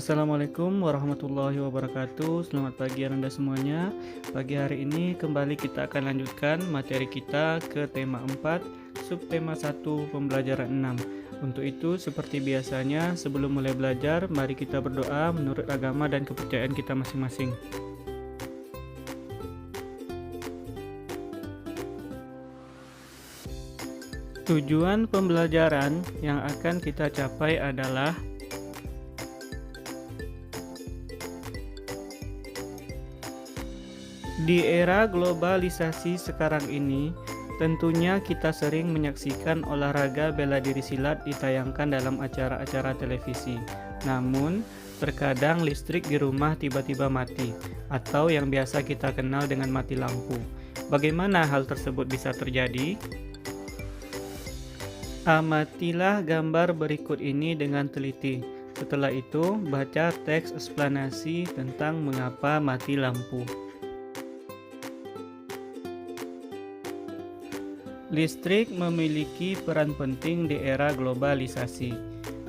Assalamualaikum warahmatullahi wabarakatuh. Selamat pagi Anda semuanya. Pagi hari ini kembali kita akan lanjutkan materi kita ke tema 4, subtema 1, pembelajaran 6. Untuk itu, seperti biasanya, sebelum mulai belajar, mari kita berdoa menurut agama dan kepercayaan kita masing-masing. Tujuan pembelajaran yang akan kita capai adalah di era globalisasi sekarang ini, tentunya kita sering menyaksikan olahraga bela diri silat ditayangkan dalam acara-acara televisi. Namun, terkadang listrik di rumah tiba-tiba mati, atau yang biasa kita kenal dengan mati lampu. Bagaimana hal tersebut bisa terjadi? Amatilah gambar berikut ini dengan teliti. Setelah itu, baca teks eksplanasi tentang mengapa mati lampu. Listrik memiliki peran penting di era globalisasi.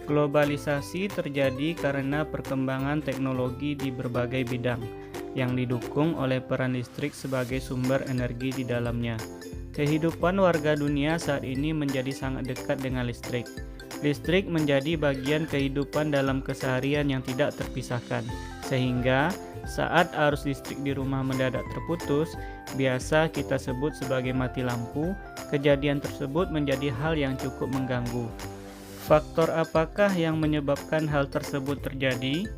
Globalisasi terjadi karena perkembangan teknologi di berbagai bidang, yang didukung oleh peran listrik sebagai sumber energi di dalamnya. Kehidupan warga dunia saat ini menjadi sangat dekat dengan listrik. Listrik menjadi bagian kehidupan dalam keseharian yang tidak terpisahkan, sehingga saat arus listrik di rumah mendadak terputus, biasa kita sebut sebagai mati lampu. Kejadian tersebut menjadi hal yang cukup mengganggu. Faktor apakah yang menyebabkan hal tersebut terjadi?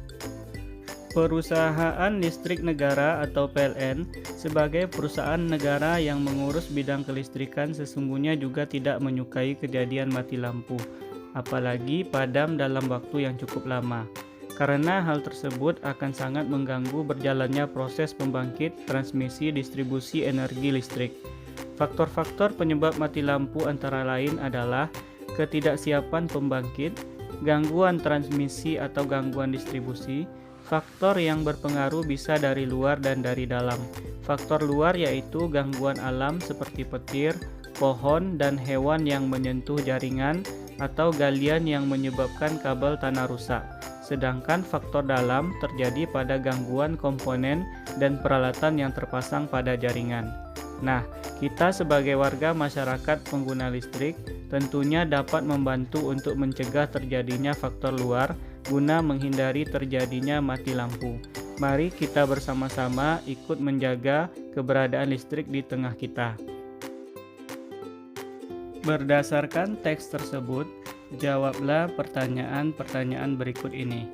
Perusahaan Listrik Negara atau PLN sebagai perusahaan negara yang mengurus bidang kelistrikan sesungguhnya juga tidak menyukai kejadian mati lampu, apalagi padam dalam waktu yang cukup lama. Karena hal tersebut akan sangat mengganggu berjalannya proses pembangkit, transmisi, distribusi energi listrik. Faktor-faktor penyebab mati lampu antara lain adalah ketidaksiapan pembangkit, gangguan transmisi atau gangguan distribusi. Faktor yang berpengaruh bisa dari luar dan dari dalam. Faktor luar yaitu gangguan alam seperti petir, pohon, dan hewan yang menyentuh jaringan atau galian yang menyebabkan kabel tanah rusak. Sedangkan faktor dalam terjadi pada gangguan komponen dan peralatan yang terpasang pada jaringan. Nah, kita sebagai warga masyarakat pengguna listrik tentunya dapat membantu untuk mencegah terjadinya faktor luar guna menghindari terjadinya mati lampu. Mari kita bersama-sama ikut menjaga keberadaan listrik di tengah kita. Berdasarkan teks tersebut, jawablah pertanyaan-pertanyaan berikut ini.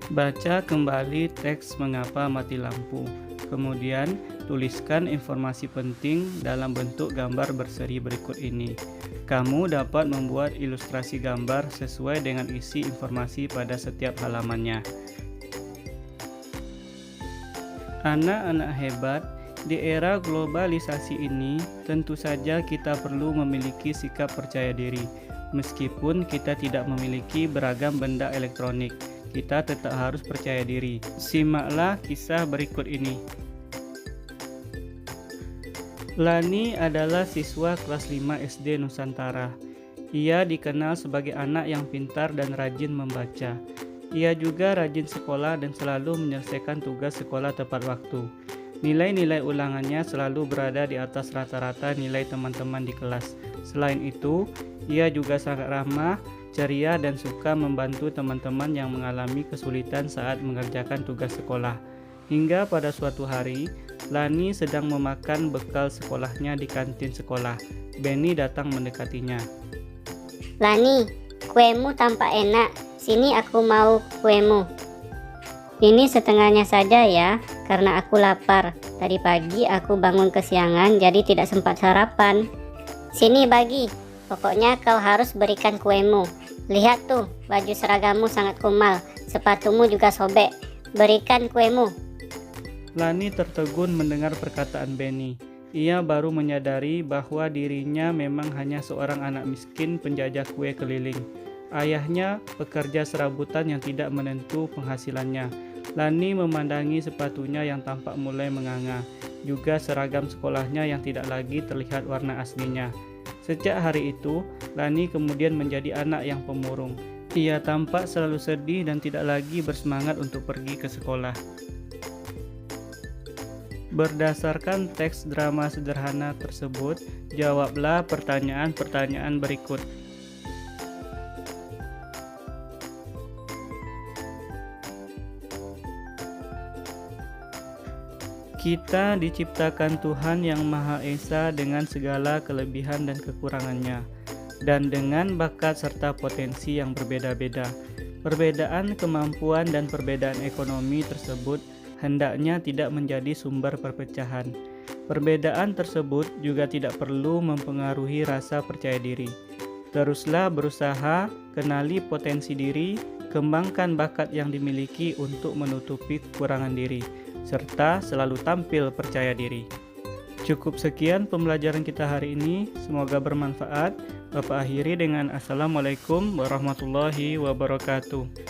Baca kembali teks mengapa mati lampu. Kemudian, tuliskan informasi penting dalam bentuk gambar berseri berikut ini. Kamu dapat membuat ilustrasi gambar sesuai dengan isi informasi pada setiap halamannya. Anak-anak hebat, di era globalisasi ini, tentu saja kita perlu memiliki sikap percaya diri. Meskipun kita tidak memiliki beragam benda elektronik, kita tetap harus percaya diri. Simaklah kisah berikut ini. Lani adalah siswa kelas 5 SD Nusantara. Ia dikenal sebagai anak yang pintar dan rajin membaca. Ia juga rajin sekolah dan selalu menyelesaikan tugas sekolah tepat waktu. Nilai-nilai ulangannya selalu berada di atas rata-rata nilai teman-teman di kelas. Selain itu, ia juga sangat ramah, ceria, dan suka membantu teman-teman yang mengalami kesulitan saat mengerjakan tugas sekolah. Hingga pada suatu hari, Lani sedang memakan bekal sekolahnya di kantin sekolah. Benny datang mendekatinya. Lani, kuemu tampak enak. Sini aku mau kuemu. Ini setengahnya saja ya, karena aku lapar. Tadi pagi aku bangun kesiangan jadi tidak sempat sarapan. Sini bagi, pokoknya kau harus berikan kuemu. Lihat tuh, baju seragammu sangat kumal, sepatumu juga sobek. Berikan kuemu. Lani tertegun mendengar perkataan Benny. Ia baru menyadari bahwa dirinya memang hanya seorang anak miskin penjajah kue keliling. Ayahnya pekerja serabutan yang tidak menentu penghasilannya. Lani memandangi sepatunya yang tampak mulai menganga, juga seragam sekolahnya yang tidak lagi terlihat warna aslinya. Sejak hari itu, Lani kemudian menjadi anak yang pemurung. Ia tampak selalu sedih dan tidak lagi bersemangat untuk pergi ke sekolah. Berdasarkan teks drama sederhana tersebut, jawablah pertanyaan-pertanyaan berikut. Kita diciptakan Tuhan Yang Maha Esa dengan segala kelebihan dan kekurangannya, dan dengan bakat serta potensi yang berbeda-beda. Perbedaan kemampuan dan perbedaan ekonomi tersebut hendaknya tidak menjadi sumber perpecahan. Perbedaan tersebut juga tidak perlu mempengaruhi rasa percaya diri. Teruslah berusaha, kenali potensi diri, kembangkan bakat yang dimiliki untuk menutupi kekurangan diri, serta selalu tampil percaya diri. Cukup sekian pembelajaran kita hari ini, semoga bermanfaat. Bapak akhiri dengan Assalamualaikum warahmatullahi wabarakatuh.